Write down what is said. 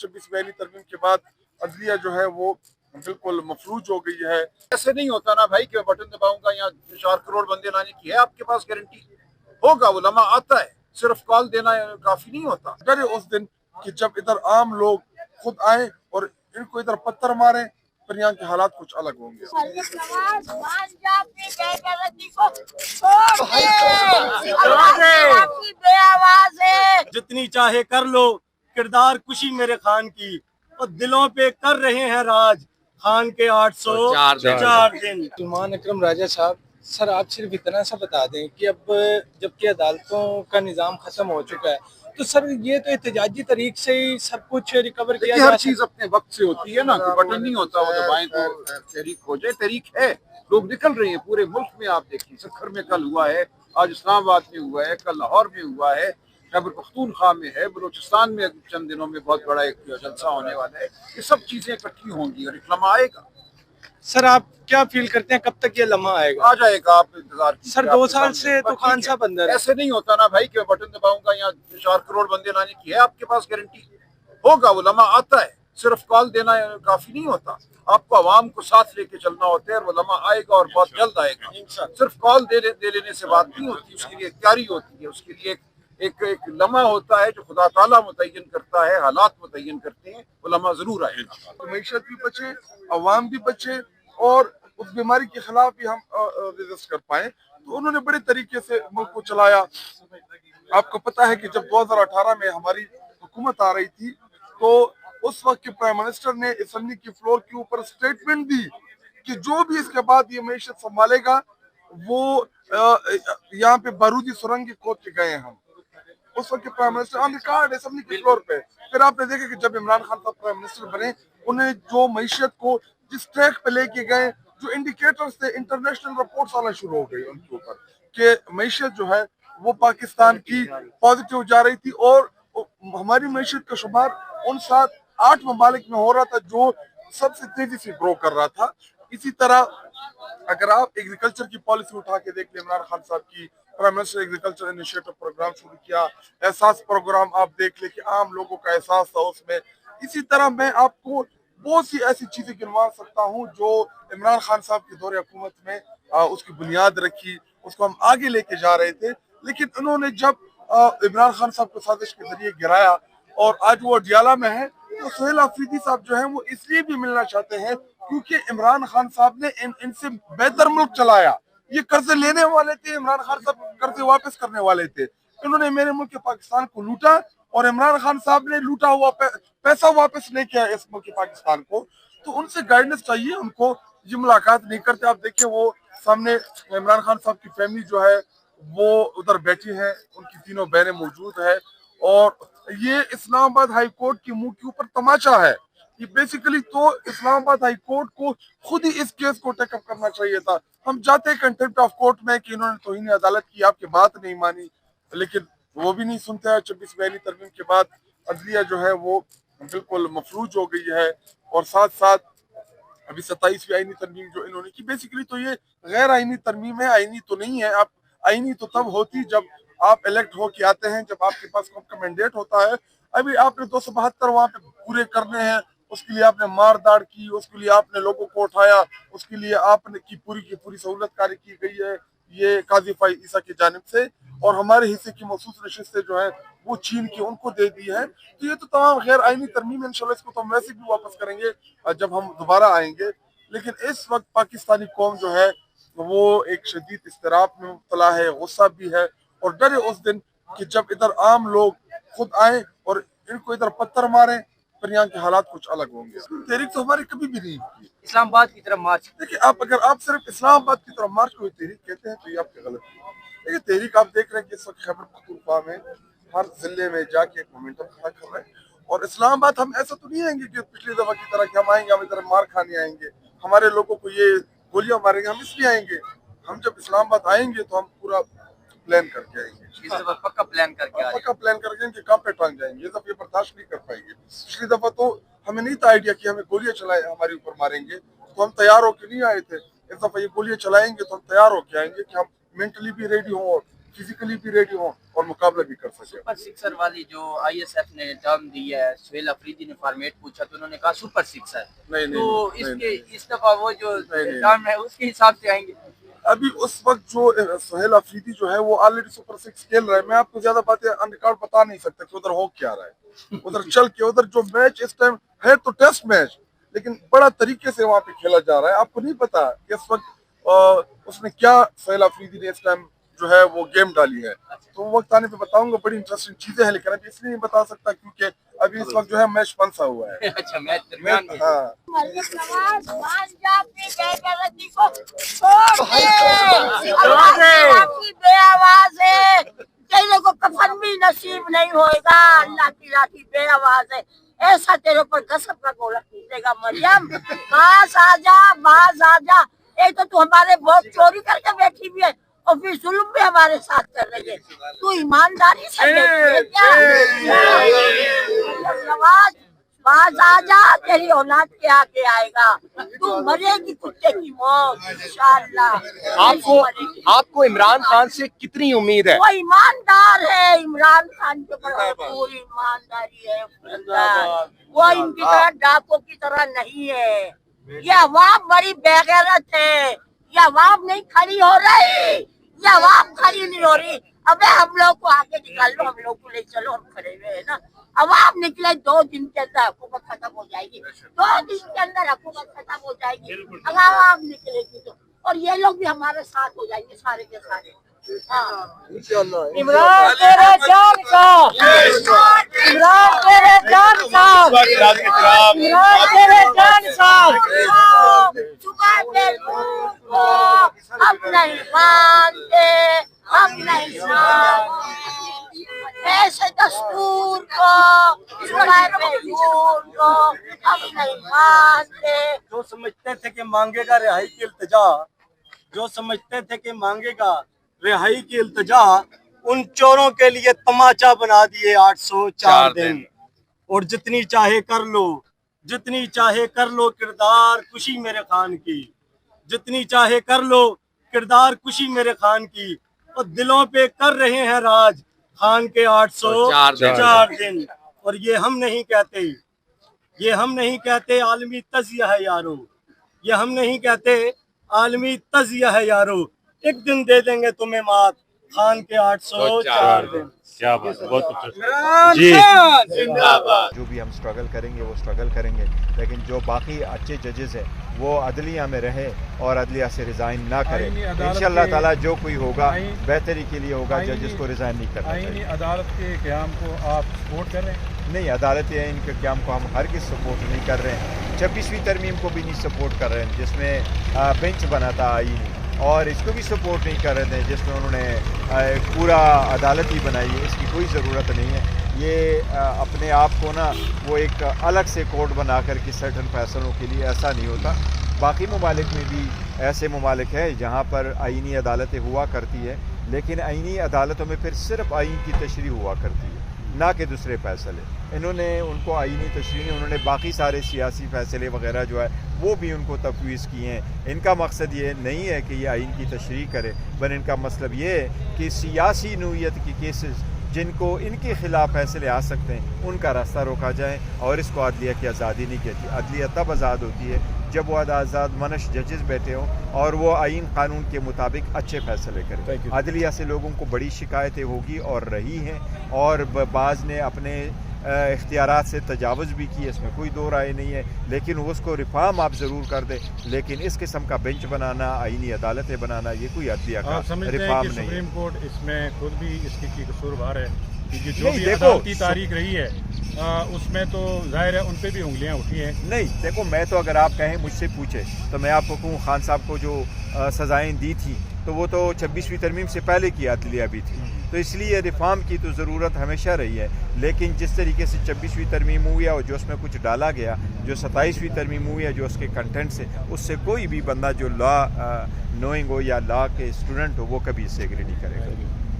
26 पहली तरमीम के बाद अदलिया जो है वो बिल्कुल मफलूज हो गई है। ऐसे नहीं होता ना भाई कि मैं बटन दबाऊंगा या 4 करोड़ बंदे लाने की है आपके पास गारंटी होगा, उलमा आता है, सिर्फ कॉल देना काफी नहीं होता। डरे उस दिन कि जब इधर आम लोग खुद आए और इनको इधर पत्थर मारे, फिर यहाँ के हालात कुछ अलग होंगे। जितनी चाहे कर लो किरदार कुशी मेरे खान की, और दिलों पे कर रहे हैं राज खान के 804 दिन। सलमान अकरम राजा साहब, सर आप सिर्फ इतना सा बता दें कि अब जबकि अदालतों का निज़ाम ख़त्म हो चुका है, तो सर ये तो एहतजाजी तरीक से ही सब कुछ रिकवर किया जा हर चीज अपने वक्त से होती है ना, बटन नहीं होता वो दबाएं तो तहरीक हो जाए। तहरीक है, लोग निकल रहे हैं पूरे मुल्क में। आप देखिए सक्खर में कल हुआ है, आज इस्लामाबाद में हुआ है, कल लाहौर में हुआ है, खैबर पख्तूनख्वा में है, बलूचिस्तान में चंद दिनों में बहुत बड़ा एक जलसा होने वाला है। ये सब चीजें इकट्ठी होंगी और एक लम्हा आएगा। सर आप क्या फील करते हैं कब तक ये लम्हा आएगा? आ जाएगा, आप इंतजार कीजिए। सर 2 साल से तो खान साहब अंदर है। ऐसे नहीं होता ना भाई कि मैं बटन दबाऊंगा या 4 करोड़ बंदे लाने की है आपके पास गारंटी होगा, वो लम्हा आता है, सिर्फ कॉल देना काफी नहीं होता। आपको आवाम को साथ लेके चलना होता है और वो लम्हा आएगा और बहुत जल्द आएगा। सिर्फ कॉल दे लेने से बात नहीं होती, उसके लिए तैयारी होती है, उसके लिए एक लम्हा होता है जो खुदा ताला मुतय्यन करता है, हालात मुतय्यन करते हैं, वो लम्हा जरूर आएगा। तो मईशत भी बचे, अवाम भी बचे और उस बीमारी के खिलाफ भी हम रेजिस्ट कर पाए। तो उन्होंने बड़े तरीके से मुल्क को चलाया। आपको पता है कि जब 2018 में हमारी हुकूमत आ रही थी तो उस वक्त के प्राइम मिनिस्टर ने असेंबली की फ्लोर के ऊपर स्टेटमेंट दी कि जो भी इसके बाद ये मईशत संभालेगा वो यहाँ पे बारूदी सुरंग खोद के गए हम। उस वक्त के prime minister on record assembly के फ्लोर पे। फिर आपने देखा कि जब इमरान खान साहब प्राइम मिनिस्टर बने, उन्हें जो मईशत को जिस ट्रैक पे लेके गए, जो इंडिकेटर्स थे, इंटरनेशनल रिपोर्ट्स आना शुरू हो गई उनके ऊपर कि मईशत जो है वो पाकिस्तान की पॉजिटिव जा रही थी और हमारी मईशत का शुमार उन 7-8 ममालिक में हो रहा था जो सबसे तेजी से ग्रो कर रहा था। इसी तरह अगर आप एग्रीकल्चर की पॉलिसी उठा के देख लें, इमरान खान साहब की prime minister agriculture initiative programme शुरू किया, एहसास प्रोग्राम आप देख ले कि आम लोगों का एहसास था उसमें। इसी तरह मैं आपको बहुत सी ऐसी चीजें गिनवा सकता हूँ जो इमरान खान साहब के दौरे हुकूमत में उसकी बुनियाद रखी, उसको हम आगे लेके जा रहे थे। लेकिन उन्होंने जब इमरान खान साहब को साजिश के जरिए गिराया और आज वो अडियाला में है, तो सुहेल अफरीदी साहब जो है वो इसलिए भी मिलना चाहते हैं क्योंकि इमरान खान साहब ने इनसे बेहतर मुल्क चलाया। ये कर्जे लेने वाले थे, इमरान खान साहब कर्जे वापस करने वाले थे। इन्होंने मेरे मुल्क पाकिस्तान को लूटा और इमरान खान साहब ने लूटा हुआ पैसा वापस नहीं किया इस मुल्क पाकिस्तान को। तो उनसे गाइडेंस चाहिए, उनको ये मुलाकात नहीं करते। आप देखिए वो सामने इमरान खान साहब की फैमिली जो है वो उधर बैठी है, उनकी तीनों बहनें मौजूद है और ये इस्लामाबाद हाई कोर्ट के मुंह के ऊपर तमाचा है। ये बेसिकली तो इस्लामाबाद हाई कोर्ट को खुद ही इस केस को टेकअप करना चाहिए था। हम जाते हैं कंटेम्प्ट ऑफ कोर्ट में कि इन्होंने तौहीन अदालत की, आपकी बात नहीं मानी, लेकिन वो भी नहीं सुनते हैं। 26 पहली तरमीम के बाद अदलिया जो है वो बिल्कुल मफलूज हो गई है और साथ साथ अभी 27वीं आईनी तरमीम जो इन्होंने की, बेसिकली तो ये गैर आईनी तरमीम है, आईनी तो नहीं है। आप आईनी तो तब होती जब आप इलेक्ट हो के आते हैं, जब आपके पास आपका मैंडेट होता है। अभी आपने 272 वहां पे पूरे करने हैं, उसके लिए आपने मार दाड़ की, उसके लिए आपने लोगों को उठाया, उसके लिए आपने की पूरी सहूलत कारी की गई है ये काजी फाइज ईसा की जानिब से, और हमारे हिस्से की मखसूस नशिस्तें जो है वो छीन के उनको दे दी है। तो ये तो तमाम गैर आईनी तरमीम, इंशाल्लाह इसको तो हम वैसे भी वापस करेंगे जब हम दोबारा आएंगे। लेकिन इस वक्त पाकिस्तानी कौम जो है वो एक शदीद इस्तराब में मुब्तला है, गुस्सा भी है और डरे उस दिन कि जब इधर आम लोग खुद आए और इनको इधर पत्थर मारे, फिर यहाँ के हालात कुछ अलग होंगे। तहरीक तो हमारी कभी भी नहीं की इस्लामाबाद की तरफ मार्च। देखिए आप, अगर आप सिर्फ इस्लामाबाद की तरफ मार्च को तहरीक कहते हैं तो ये आपकी गलत है। देखिए तहरीक आप देख रहे हैं कि इस वक्त खैबर पख्तूनख्वा में हर जिले में जाके एक मोमेंटम खड़ा कर रहे हैं। और इस्लामाबाद हम ऐसा तो नहीं आएंगे कि पिछली दफा की तरह कि हम आएंगे, हम इधर मार खाने आएंगे, हमारे लोगों को ये गोलियां मारेंगे, हम इसलिए आएंगे। हम जब इस्लामाबाद आएंगे तो हम पूरा प्लान करके आएंगे, पक्का प्लान करके कि कहाँ पे टांग जाएंगे। ये दफा बर्दाश्त नहीं कर पाएंगे। पिछली दफा तो हमें नहीं था आइडिया कि हमें गोलियां चलाए हमारे ऊपर मारेंगे, तो हम तैयार होके नहीं आए थे। इस दफा ये गोलियां चलाएंगे तो हम तैयार होके आएंगे कि हम मेंटली भी रेडी हों और फिजिकली भी रेडी हों और मुकाबला भी कर सकें। सुपर सिक्सर वाली जो आईएसएफ ने टर्म दी है, सुहेल अफरीदी ने फॉर्मेट पूछा तो उन्होंने कहा सुपर सिक्सर, नहीं, तो नहीं, इसके नहीं। इस दफा वो जो नहीं। टर्म है उसके हिसाब से आएंगे। अभी उस वक्त जो सुहेल अफरीदी जो है वो ऑलरेडी सुपर सिक्स खेल रहा है। मैं आपको ज्यादा बातें ऑन रिकॉर्ड बता नहीं सकता कि उधर हो क्या रहा है। उधर चल के उधर जो मैच इस टाइम है तो टेस्ट मैच, लेकिन बड़ा तरीके से वहाँ पे खेला जा रहा है। आपको नहीं पता कि इस वक्त उसने क्या सुहेल अफरीदी ने इस टाइम जो है वो गेम डाली है, तो वक्त आने पे बताऊंगा। बड़ी इंटरेस्टिंग चीजें हैं, लेकिन अभी इसलिए नहीं बता सकता क्योंकि अभी इस वक्त जो है मैच फंसा हुआ है। अच्छा, मैच दरमियान में। हाँ, को कफन भी नसीब नहीं होएगा, अल्लाह की लाठी बेआवाज है, ऐसा तेरे ऊपर गसब का गोला टूटेगा। मरियम पास आ जा, बाज आ जा। एक तो तू हमारे बहुत चोरी करके बैठी भी है और फिर जुल्म भी हमारे साथ कर रही है। तू ईमानदारी से बैठी है क्या? नवाज बाज आ जा, तेरी औलाद के आगे आएगा, तू मरेगी कुत्ते की मौत इंशाअल्लाह। आपको इमरान खान से कितनी उम्मीद है? वो ईमानदार है, इमरान खान के ऊपर पूरी ईमानदारी है। वो इनकी तरह डाकों की तरह नहीं है। ये अवाम बड़ी बेगैरत है, ये अवाम नहीं खड़ी हो रही, ये अवाम खड़ी नहीं हो रही। अबे हम लोग को आगे निकाल लो, हम लोग को ले चलो, हम खड़े हुए है ना। अवाम निकले 2 दिन के अंदर हुकूमत खत्म हो जाएगी, 2 दिन के अंदर हुकूमत खत्म हो जाएगी अगर अवाम निकलेगी तो। और ये लोग भी हमारे साथ हो जाएंगे सारे के सारे। हाँ। इमरान तेरे जान का, इमरान तेरे जान का, इमरान तेरे जान का। सुबह के धूप को हम नहीं मानते, हम नहीं मानते, ऐसे दस्तूर को, सुबह के धूप को हम नहीं मानते। जो समझते थे कि मांगेगा रिहाई की इल्तिजा, जो समझते थे कि मांगेगा रिहाई की इल्तिजा, उन चोरों के लिए तमाचा बना दिए 804 दिन। और जितनी चाहे कर लो, जितनी चाहे कर लो किरदार कुशी मेरे खान की, जितनी चाहे कर लो किरदार कुशी मेरे खान की। और दिलों पे कर रहे हैं राज खान के 804 दिन। और ये हम नहीं कहते, ये हम नहीं कहते आलमी तज़िया है यारो, ये हम नहीं कहते आलमी तज़िया है यारो। एक दिन दे देंगे तुम्हें मात खान के 804 दिन। क्या बात, बहुत जी। जो भी हम स्ट्रगल करेंगे वो स्ट्रगल करेंगे, लेकिन जो बाकी अच्छे जजेस हैं वो अदलिया में रहे और अदलिया से रिज़ाइन ना करें। इंशाअल्लाह ताला जो कोई होगा बेहतरी के लिए होगा, जजेस को रिज़ाइन नहीं करना चाहिए। अदालत के क़याम को आप सपोर्ट कर रहे हैं? नहीं, अदालत या इनके क़याम को हम हर किस सपोर्ट नहीं कर रहे हैं। 26वीं तरमीम को भी नहीं सपोर्ट कर रहे हैं जिसमें बेंच बना था आईनी, और इसको भी सपोर्ट नहीं कर रहे थे जिसमें उन्होंने पूरा अदालत ही बनाई है। इसकी कोई ज़रूरत नहीं है। ये अपने आप को ना वो एक अलग से कोर्ट बना कर के सर्टन फैसलों के लिए, ऐसा नहीं होता। बाकी ममालिक में भी ऐसे ममालिक है जहाँ पर आईनी अदालतें हुआ करती है, लेकिन आईनी अदालतों में फिर सिर्फ आइन की तशरीह हुआ करती है, ना कि दूसरे फैसले। इन्होंने उनको आईनी तशरीह, उन्होंने बाकी सारे सियासी फैसले वगैरह जो है वो भी उनको तफवीज़ किए हैं। इनका मकसद ये नहीं है कि ये आइन की तशरीह करे, पर इनका मतलब ये है कि सियासी नौइयत की केसेस जिनको इनके ख़िलाफ़ फैसले आ सकते हैं उनका रास्ता रोका जाए। और इसको अदलिया की आज़ादी नहीं कहती। अदलिया तब आज़ाद होती है जब वो आज़ाद मनश जजेस बैठे हों और वो आइन कानून के मुताबिक अच्छे फैसले करें। अदलिया से लोगों को बड़ी शिकायतें होगी और रही हैं, और बाज़ ने अपने इख्तियारात से तजावुज़ भी किए, इसमें कोई दो राय नहीं है। लेकिन उसको रिफार्म आप ज़रूर कर दें, लेकिन इस किस्म का बेंच बनाना, आइनी अदालतें बनाना, ये कोई अदलिया का रिफार्म नहीं है। सुप्रीम कोर्ट इसमें खुद भी इसकी कसूरवार है, क्योंकि जो नहीं, भी देखो, अदालती तारीख रही है उसमें तो जाहिर है उन पे भी उंगलियां उठी हैं। नहीं, देखो, मैं तो अगर आप कहें मुझसे पूछे तो मैं आपको कहूँ खान साहब को जो सज़ाएँ दी थी तो वो तो 26वीं तरमीम से पहले की अदलिया भी थी, तो इसलिए रिफॉर्म की तो ज़रूरत हमेशा रही है। लेकिन जिस तरीके से 26वीं तरमीम हुई है और जो उसमें कुछ डाला गया, जो 27वीं तरमीम हुई है, जो उसके कंटेंट से, उससे कोई भी बंदा जो लॉ नोइंग हो या लॉ के स्टूडेंट हो वो कभी इससे एग्री नहीं करेगा।